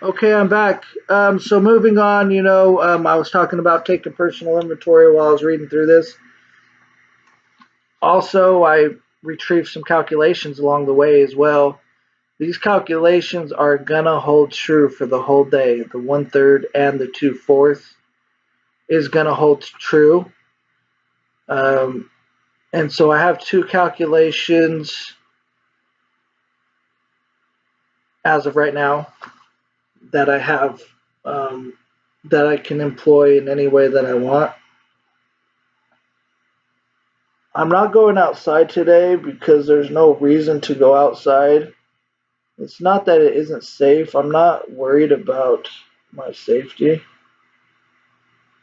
Okay, I'm back. So moving on, I was talking about taking personal inventory while I was reading through this. Also, I retrieved some calculations along the way as well. These calculations are gonna hold true for the whole day. The 1/3 and the 2/4 is gonna hold true. Um, and so I have two calculations as of right now that I have um, that I can employ in any way that I want. I'm not going outside today because there's no reason to go outside. It's not that it isn't safe. I'm not worried about my safety.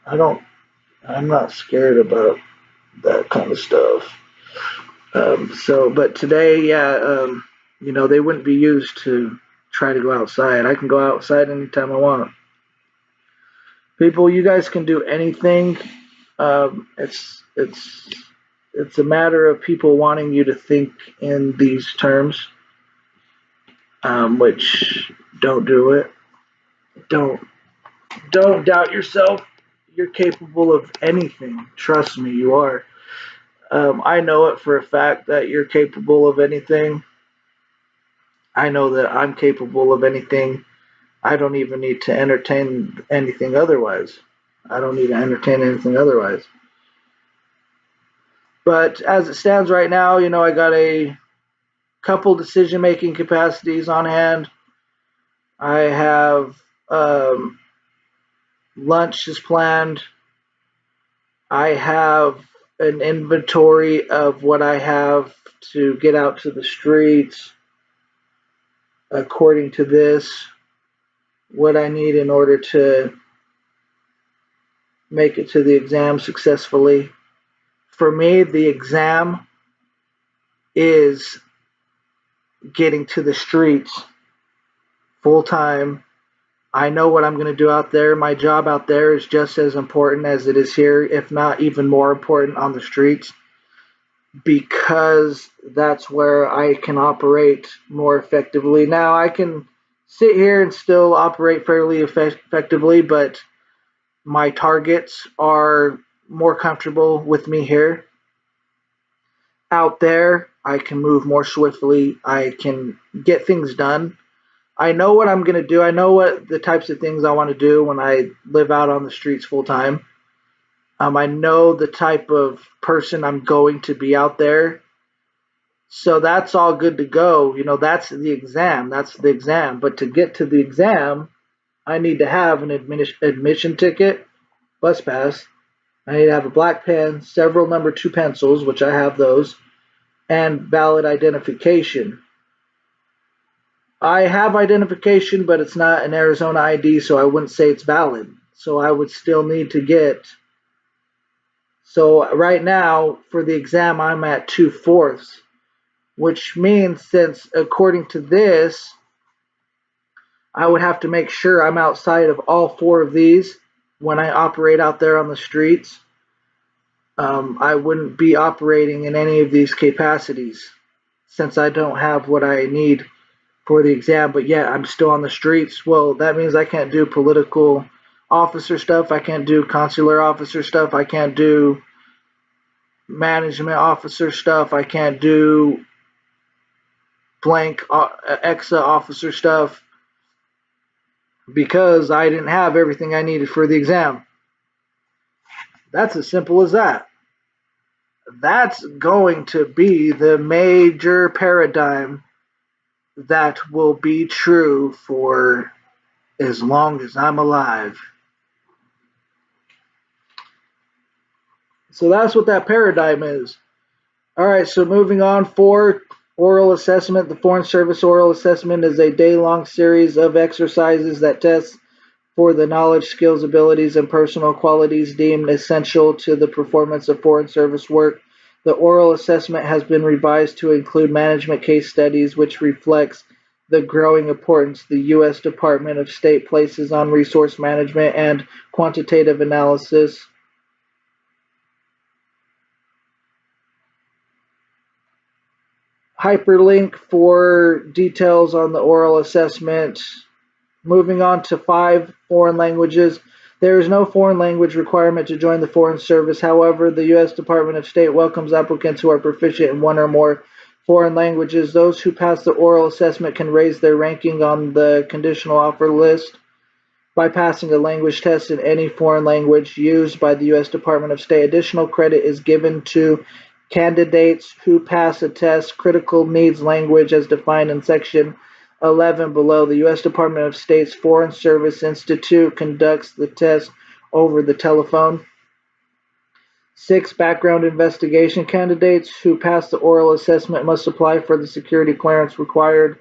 I don't, I'm not scared about that kind of stuff. But today, yeah, they wouldn't be used to try to go outside. I can go outside anytime I want. People, you guys can do anything. It's a matter of people wanting you to think in these terms. Which don't do it. Don't don't doubt yourself. You're capable of anything. Trust me, you are. I know it for a fact that you're capable of anything. I know that I'm capable of anything. I don't even need to entertain anything otherwise. I don't need to entertain anything otherwise. But as it stands right now, I got a couple decision making capacities on hand. I have lunch is planned. I have an inventory of what I have to get out to the streets according to this, what I need in order to make it to the exam successfully. For me, the exam is getting to the streets full time. I know what I'm going to do out there. My job out there is just as important as it is here, if not even more important on the streets, because that's where I can operate more effectively. Now, I can sit here and still operate fairly effectively, but my targets are more comfortable with me here. Out there, I can move more swiftly. I can get things done. I know what I'm going to do. I know what the types of things I want to do when I live out on the streets full time. I know the type of person I'm going to be out there. So that's all good to go. That's the exam. That's the exam. But to get to the exam, I need to have an admission ticket, bus pass. I need to have a black pen, several number two pencils, which I have those, and valid identification. I have identification, but it's not an Arizona ID, so I wouldn't say it's valid. So I would still need to get. So right now, for the exam, I'm at 2/4, which means since according to this, I would have to make sure I'm outside of all four of these when I operate out there on the streets. I wouldn't be operating in any of these capacities since I don't have what I need for the exam, but yet I'm still on the streets. Well, that means I can't do political officer stuff. I can't do consular officer stuff. I can't do management officer stuff. I can't do blank EXA officer stuff because I didn't have everything I needed for the exam. That's as simple as that. That's going to be the major paradigm that will be true for as long as I'm alive. So that's what that paradigm is. All right, so moving on for oral assessment. The Foreign Service Oral Assessment is a day-long series of exercises that test for the knowledge, skills, abilities, and personal qualities deemed essential to the performance of Foreign Service work. The oral assessment has been revised to include management case studies, which reflects the growing importance the U.S. Department of State places on resource management and quantitative analysis. Hyperlink for details on the oral assessment. Moving on to 5 foreign languages. There is no foreign language requirement to join the Foreign Service. However, the U.S. Department of State welcomes applicants who are proficient in one or more foreign languages. Those who pass the oral assessment can raise their ranking on the conditional offer list by passing a language test in any foreign language used by the U.S. Department of State. Additional credit is given to candidates who pass a test critical needs language as defined in Section 11 below. The U.S. Department of State's Foreign Service Institute conducts the test over the telephone. 6. Background investigation. Candidates who pass the oral assessment must apply for the security clearance required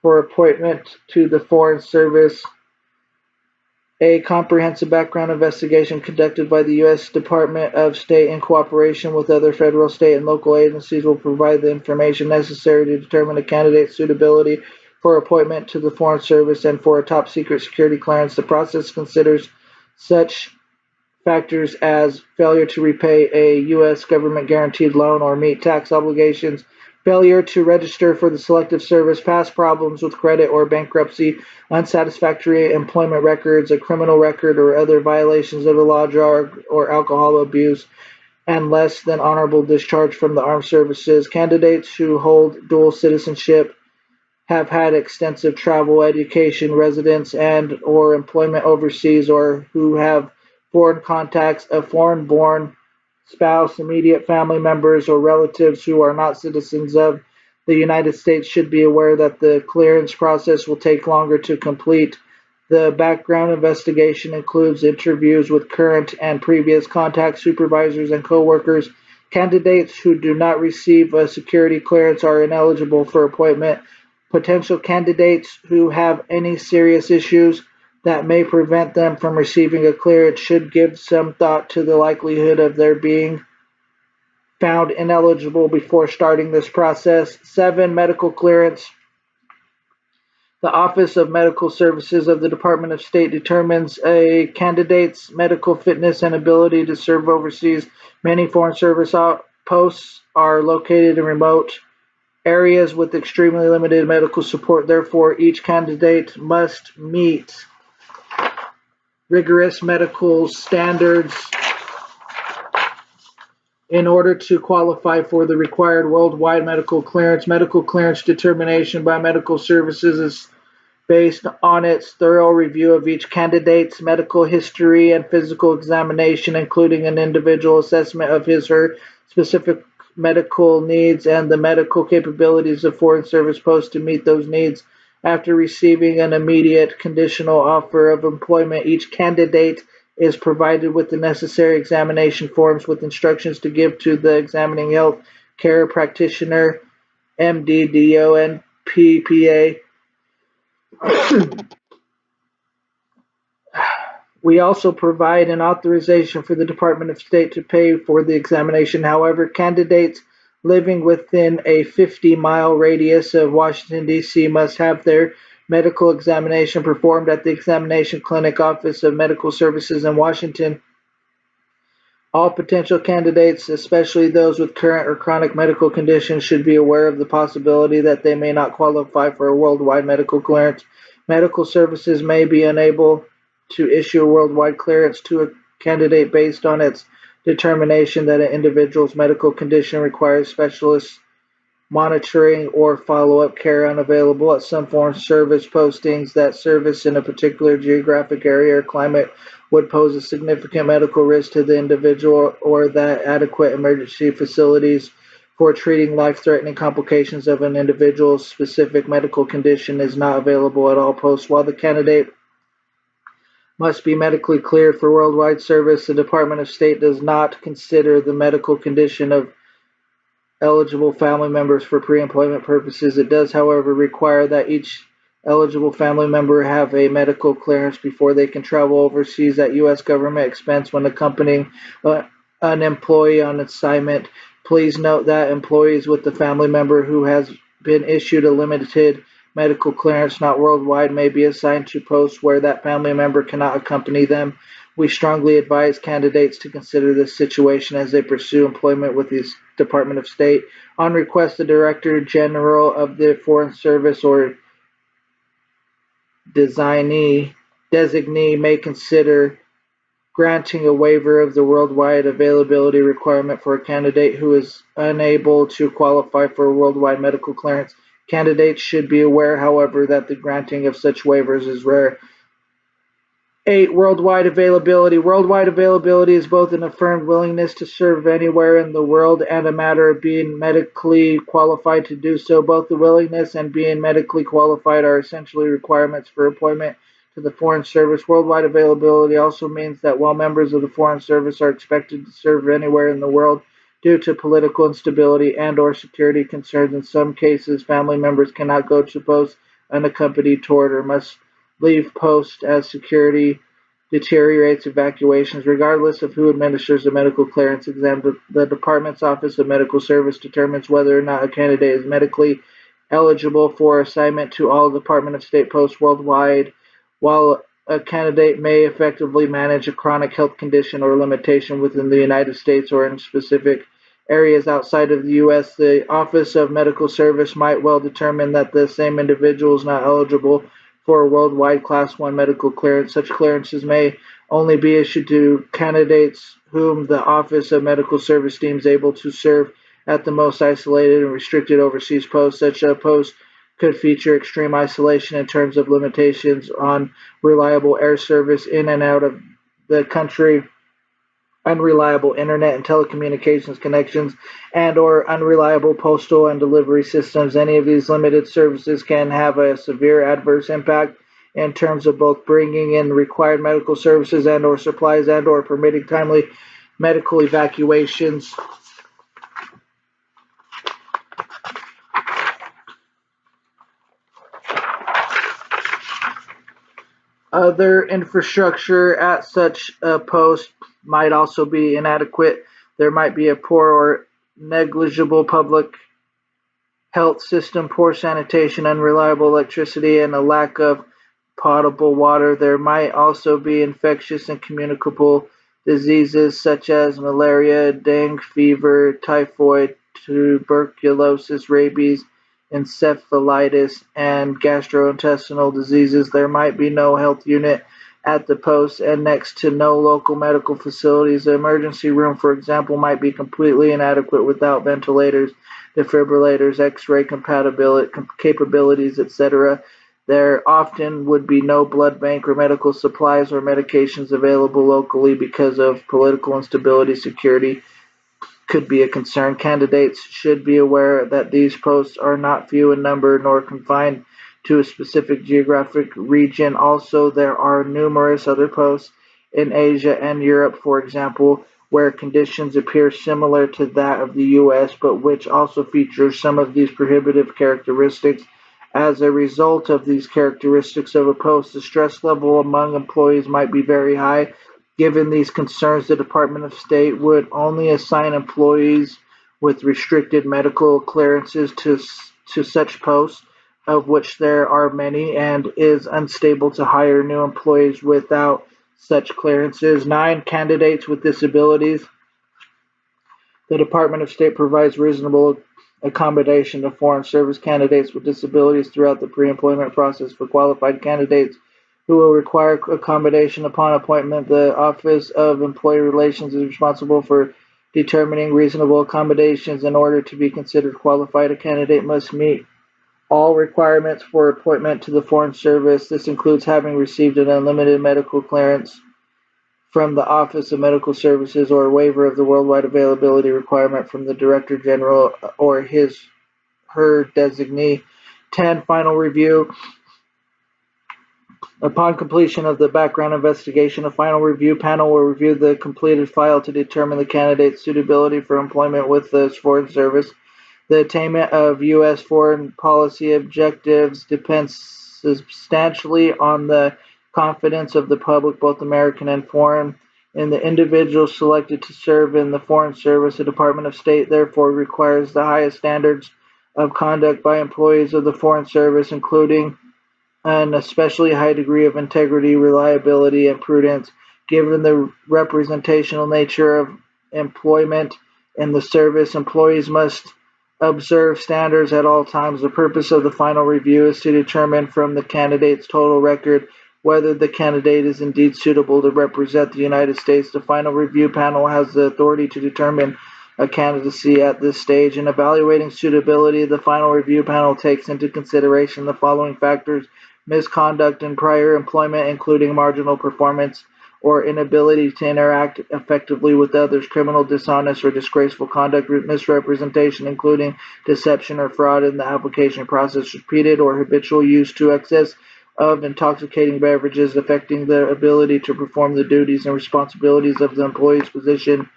for appointment to the Foreign Service. A comprehensive background investigation conducted by the U.S. Department of State in cooperation with other federal, state, and local agencies will provide the information necessary to determine a candidate's suitability for appointment to the Foreign Service and for a top-secret security clearance. The process considers such factors as failure to repay a U.S. government-guaranteed loan or meet tax obligations, failure to register for the Selective Service, past problems with credit or bankruptcy, unsatisfactory employment records, a criminal record, or other violations of the law, drug or alcohol abuse, and less than honorable discharge from the armed services. Candidates who hold dual citizenship, have had extensive travel, education, residence, and or employment overseas, or who have foreign contacts, a foreign-born spouse, immediate family members, or relatives who are not citizens of the United States should be aware that the clearance process will take longer to complete. The background investigation includes interviews with current and previous contact supervisors and coworkers. Candidates who do not receive a security clearance are ineligible for appointment. Potential candidates who have any serious issues that may prevent them from receiving a clearance should give some thought to the likelihood of their being found ineligible before starting this process. 7. Medical clearance. The Office of Medical Services of the Department of State determines a candidate's medical fitness and ability to serve overseas. Many Foreign Service posts are located in remote areas with extremely limited medical support. Therefore, each candidate must meet rigorous medical standards in order to qualify for the required worldwide medical clearance. Medical clearance determination by medical services is based on its thorough review of each candidate's medical history and physical examination, including an individual assessment of his or her specific medical needs and the medical capabilities of Foreign Service posts to meet those needs. After receiving an immediate conditional offer of employment, each candidate is provided with the necessary examination forms with instructions to give to the examining health care practitioner, MD, DO, and PPA. We also provide an authorization for the Department of State to pay for the examination. However, candidates living within a 50-mile radius of Washington, D.C. must have their medical examination performed at the Examination Clinic Office of Medical Services in Washington. All potential candidates, especially those with current or chronic medical conditions, should be aware of the possibility that they may not qualify for a worldwide medical clearance. Medical services may be unable to issue a worldwide clearance to a candidate based on its determination that an individual's medical condition requires specialist monitoring or follow-up care unavailable at some Foreign Service postings. That service in a particular geographic area or climate would pose a significant medical risk to the individual, or that adequate emergency facilities for treating life-threatening complications of an individual's specific medical condition is not available at all posts. While the candidate must be medically cleared for worldwide service, the Department of State does not consider the medical condition of eligible family members for pre-employment purposes. It does, however, require that each eligible family member have a medical clearance before they can travel overseas at U.S. government expense when accompanying an employee on assignment. Please note that employees with a family member who has been issued a limited medical clearance, not worldwide, may be assigned to posts where that family member cannot accompany them. We strongly advise candidates to consider this situation as they pursue employment with the Department of State. On request, the Director General of the Foreign Service or designee may consider granting a waiver of the worldwide availability requirement for a candidate who is unable to qualify for a worldwide medical clearance. Candidates should be aware, however, that the granting of such waivers is rare. 8. Worldwide availability. Worldwide availability is both an affirmed willingness to serve anywhere in the world and a matter of being medically qualified to do so. Both the willingness and being medically qualified are essentially requirements for appointment to the Foreign Service. Worldwide availability also means that while members of the Foreign Service are expected to serve anywhere in the world, due to political instability and/or security concerns, in some cases, family members cannot go to posts unaccompanied toward or must leave post as security deteriorates evacuations. Regardless of who administers the medical clearance exam, the Department's Office of Medical Service determines whether or not a candidate is medically eligible for assignment to all Department of State posts worldwide. While a candidate may effectively manage a chronic health condition or limitation within the United States or in specific areas outside of the U.S., the Office of Medical Service might well determine that the same individual is not eligible for a worldwide Class 1 medical clearance. Such clearances may only be issued to candidates whom the Office of Medical Service deems able to serve at the most isolated and restricted overseas posts. Such a post could feature extreme isolation in terms of limitations on reliable air service in and out of the country, unreliable internet and telecommunications connections, and/or unreliable postal and delivery systems. Any of these limited services can have a severe adverse impact in terms of both bringing in required medical services and/or supplies and/or permitting timely medical evacuations. Other infrastructure at such a post might also be inadequate. There might be a poor or negligible public health system, poor sanitation, unreliable electricity, and a lack of potable water. There might also be infectious and communicable diseases such as malaria, dengue fever, typhoid, tuberculosis, rabies, encephalitis, and gastrointestinal diseases. There might be no health unit at the post and next to no local medical facilities. The emergency room, for example, might be completely inadequate without ventilators, defibrillators, x-ray capabilities, etc. There often would be no blood bank or medical supplies or medications available locally because of political instability. Security could be a concern. Candidates should be aware that these posts are not few in number nor confined to a specific geographic region. Also, there are numerous other posts in Asia and Europe, for example, where conditions appear similar to that of the U.S., but which also feature some of these prohibitive characteristics. As a result of these characteristics of a post, the stress level among employees might be very high. Given these concerns, the Department of State would only assign employees with restricted medical clearances to such posts, of which there are many, and is unstable to hire new employees without such clearances. 9. Candidates with disabilities. The Department of State provides reasonable accommodation to foreign service candidates with disabilities throughout the pre-employment process. For qualified candidates who will require accommodation upon appointment, the Office of Employee Relations is responsible for determining reasonable accommodations. In order to be considered qualified, a candidate must meet all requirements for appointment to the Foreign Service. This includes having received an unlimited medical clearance from the Office of Medical Services or a waiver of the worldwide availability requirement from the Director General or her designee. 10. Final review. Upon completion of the background investigation, a final review panel will review the completed file to determine the candidate's suitability for employment with the Foreign Service. The attainment of U.S. foreign policy objectives depends substantially on the confidence of the public, both American and foreign, in the individual selected to serve in the Foreign Service. The Department of State therefore requires the highest standards of conduct by employees of the Foreign Service, including an especially high degree of integrity, reliability, and prudence. Given the representational nature of employment in the service, employees must observe standards at all times. The purpose of the final review is to determine from the candidate's total record whether the candidate is indeed suitable to represent the United States. The final review panel has the authority to determine a candidacy at this stage. In evaluating suitability, the final review panel takes into consideration the following factors: misconduct in prior employment, including marginal performance or inability to interact effectively with others, criminal, dishonest, or disgraceful conduct, misrepresentation, including deception or fraud in the application process, repeated or habitual use to excess of intoxicating beverages affecting the ability to perform the duties and responsibilities of the employee's position,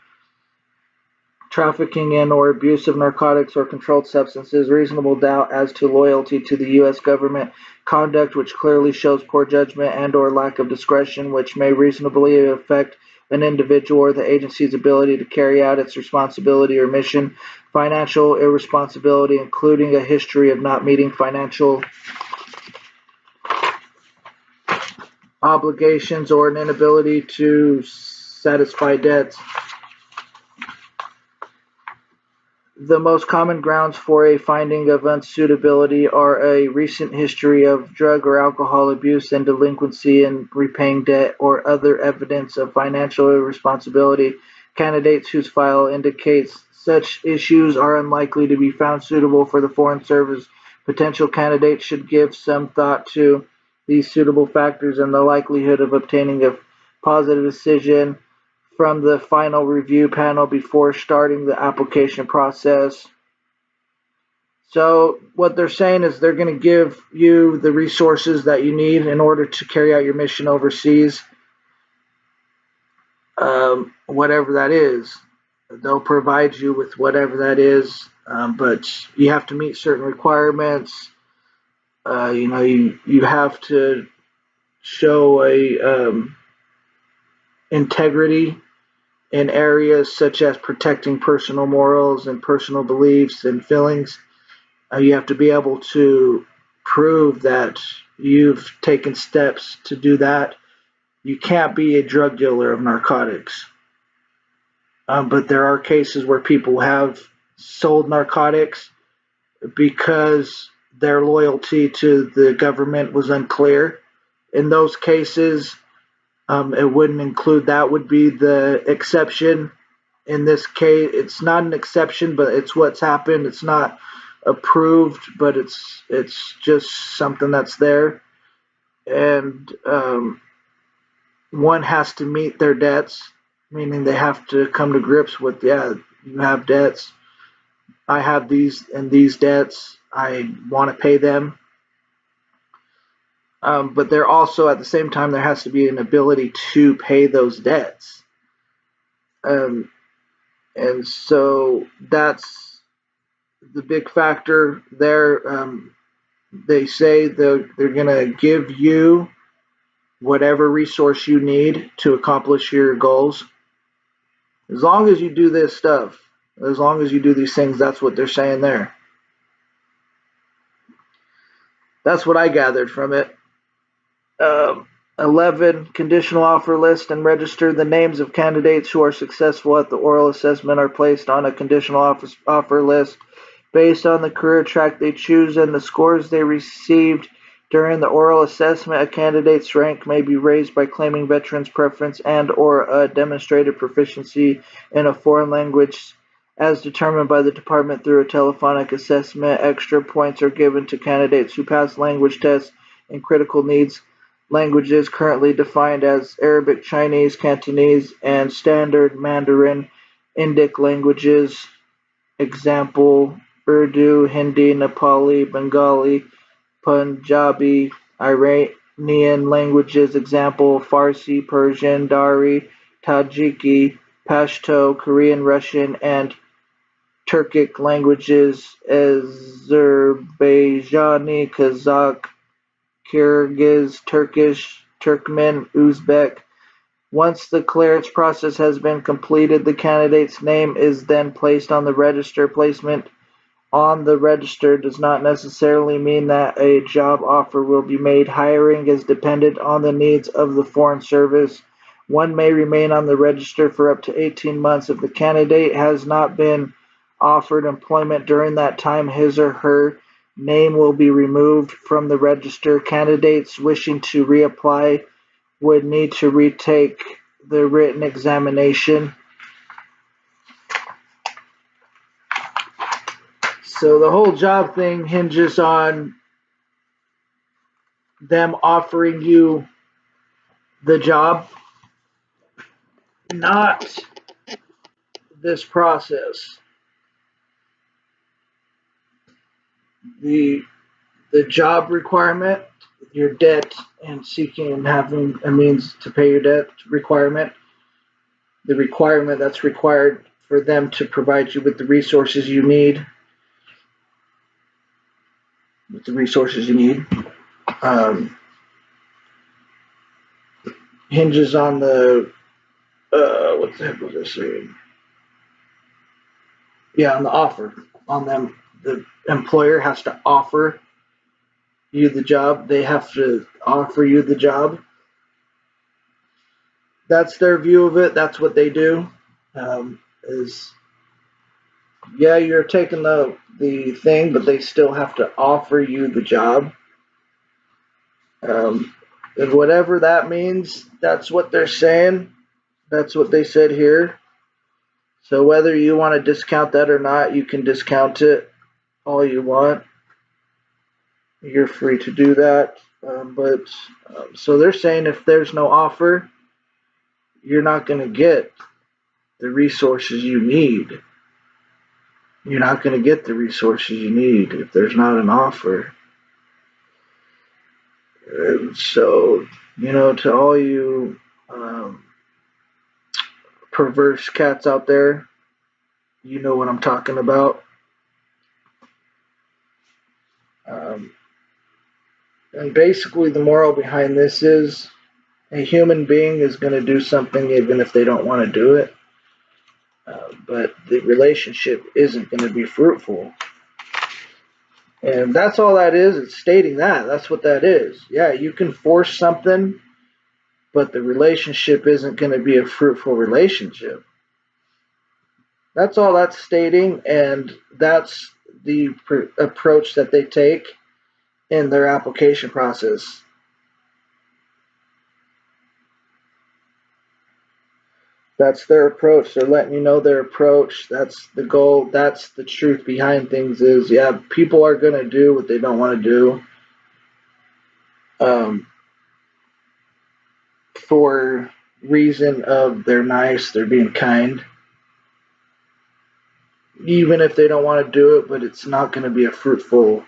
trafficking in or abuse of narcotics or controlled substances, reasonable doubt as to loyalty to the U.S. government, conduct which clearly shows poor judgment and or lack of discretion which may reasonably affect an individual or the agency's ability to carry out its responsibility or mission, financial irresponsibility, including a history of not meeting financial obligations or an inability to satisfy debts. The most common grounds for a finding of unsuitability are a recent history of drug or alcohol abuse and delinquency in repaying debt, or other evidence of financial irresponsibility. Candidates whose file indicates such issues are unlikely to be found suitable for the Foreign Service. Potential candidates should give some thought to these suitable factors and the likelihood of obtaining a positive decision from the final review panel before starting the application process. So what they're saying is they're going to give you the resources that you need in order to carry out your mission overseas, whatever that is. They'll provide you with whatever that is, but you have to meet certain requirements. You have to show a integrity in areas such as protecting personal morals and personal beliefs and feelings. You have to be able to prove that you've taken steps to do that. You can't be a drug dealer of narcotics. But there are cases where people have sold narcotics because their loyalty to the government was unclear. In those cases, it wouldn't include, that would be the exception. In this case, it's not an exception, but it's what's happened. It's not approved, but it's just something that's there. And one has to meet their debts, meaning they have to come to grips with, yeah, you have debts. I have these and these debts. I want to pay them. But there also, at the same time, there has to be an ability to pay those debts. And so that's the big factor there. They say they're going to give you whatever resource you need to accomplish your goals. As long as you do this stuff, as long as you do these things, that's what they're saying there. That's what I gathered from it. 11. Conditional offer list and register. The names of candidates who are successful at the oral assessment are placed on a conditional offer list based on the career track they choose and the scores they received during the oral assessment. A candidate's rank may be raised by claiming veterans preference and or a demonstrated proficiency in a foreign language as determined by the department through a telephonic assessment. Extra points are given to candidates who pass language tests in critical needs languages currently defined as Arabic, Chinese, Cantonese, and Standard Mandarin. Indic languages, example, Urdu, Hindi, Nepali, Bengali, Punjabi. Iranian languages, example, Farsi, Persian, Dari, Tajiki, Pashto, Korean, Russian, and Turkic languages, Azerbaijani, Kazakh, Kyrgyz, Turkish, Turkmen, Uzbek. Once the clearance process has been completed, the candidate's name is then placed on the register. Placement on the register does not necessarily mean that a job offer will be made. Hiring is dependent on the needs of the Foreign Service. One may remain on the register for up to 18 months if the candidate has not been offered employment during that time, his or her name will be removed from the register. Candidates wishing to reapply would need to retake the written examination. So the whole job thing hinges on them offering you the job, not this process. The job requirement, your debt and seeking and having a means to pay your debt requirement, the requirement that's required for them to provide you with the resources you need, hinges on the what the heck was I saying? Yeah, on the offer. On them, the employer has to offer you the job. They have to offer you the job. That's their view of it. That's what they do. Is yeah, you're taking the thing, but they still have to offer you the job. And whatever that means, that's what they're saying. That's what they said here. So whether you want to discount that or not, you can discount it all you want. You're free to do that. So they're saying if there's no offer, you're not going to get the resources you need. You're not going to get the resources you need if there's not an offer. And so, to all you perverse cats out there, you know what I'm talking about. And basically, the moral behind this is a human being is going to do something even if they don't want to do it. But the relationship isn't going to be fruitful. And that's all that is. It's stating that. That's what that is. Yeah, you can force something, but the relationship isn't going to be a fruitful relationship. That's all that's stating, and that's the approach that they take in their application process. That's their approach. They're letting you know their approach. That's the goal. That's the truth behind things is, yeah, people are going to do what they don't want to do. For reason of they're nice, they're being kind. Even if they don't want to do it, but it's not going to be a fruitful,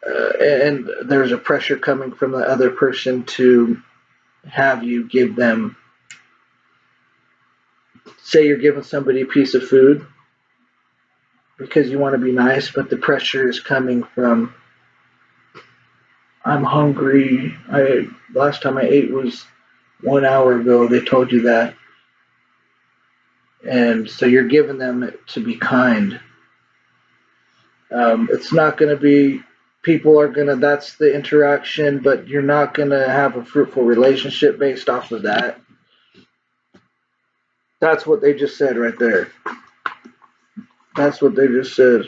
and there's a pressure coming from the other person to have you give them, say you're giving somebody a piece of food because you want to be nice, but the pressure is coming from, I'm hungry. Last time I ate was 1 hour ago. They told you that. And so you're giving them it to be kind. It's not going to be, people are going to, that's the interaction, but you're not going to have a fruitful relationship based off of that. That's what they just said right there. That's what they just said.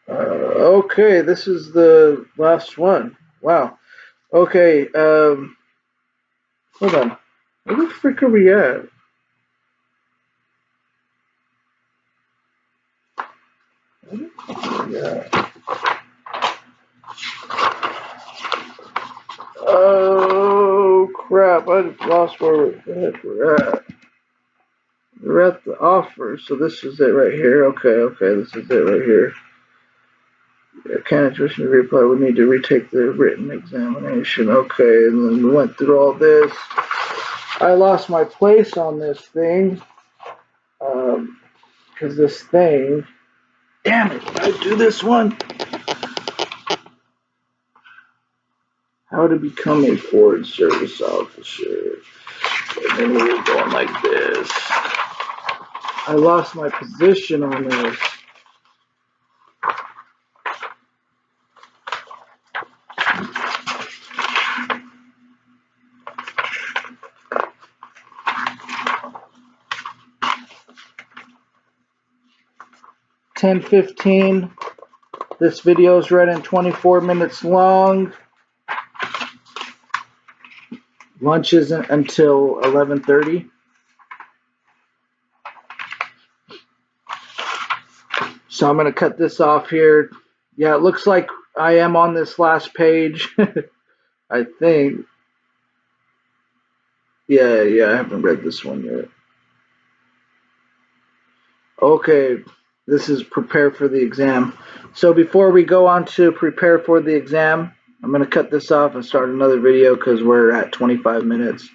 Okay, this is the last one. Wow. Okay, hold on. Where the frick are we at? Yeah. Oh crap! I lost where the heck we're at. We're at the offer, so this is it right here. Okay, this is it right here. Candidates wishing to reapply would need to retake the written examination. Okay, and then we went through all this. I lost my place on this thing because this thing. Damn it! Did I do this one? How to become a Foreign Service officer. And then we were going like this. I lost my position on this. 10:15. This video is running 24 minutes long. Lunch isn't until 11:30. So I'm going to cut this off here. Yeah, it looks like I am on this last page. I think. Yeah, I haven't read this one yet. Okay, this is prepare for the exam. So before we go on to prepare for the exam, I'm going to cut this off and start another video because we're at 25 minutes.